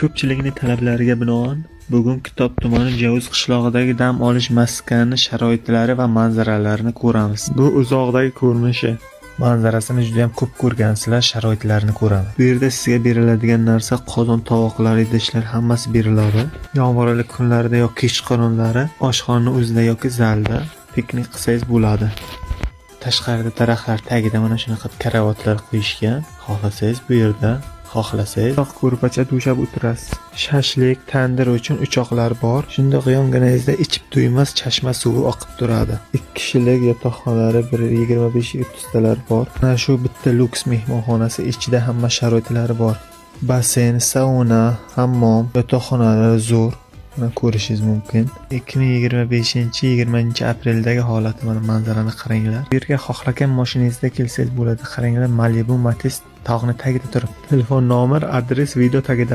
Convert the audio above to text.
Ko'pchilikning talablariga binoan bugun Kitob tumani Jovuz qishlog'idagi dam olish maskani sharoitlari va manzaralarini ko'ramiz. Bu uzoqdagi ko'rinishi. Manzarasini juda ham ko'p ko'rgansizlar, sharoitlarini ko'ramiz. Bu yerda sizga beriladigan narsa qozon, tovoqlar, idishlar hammasi beriladi. Yomg'irli kunlarda yoki kechqurunlari oshxona o'zida yoki zalda piknik qilsangiz bo'ladi. Tashqarida daraxtlar tagida mana shunaqa karavotlar qo'yishgan. Xohlasangiz bu yerda, xohlasangiz ko'rpacha to'shab o'tirasiz. Shashlik, tandir uchun o'choqlar bor. Shundoq yonganingizda ichib to'ymas chashma suvi oqib turadi. 2 kishilik yotoqxonalari 25-30 talar bor. Mana shu bitta luks mehmonxonasi ichida hamma sharoitlari bor. Basseyn, sauna, hammom, yotoqxonalari zo'r. Mana ko'rishingiz mumkin. 2025-20 apreldagi holati mana manzarani qaranglar. Bu yerga xohlagan mashinangizda kelsangiz bo'ladi. Qaranglar, Malibu Matiz tog'ning tagida turibdi. Telefon nomer, adres video tagida.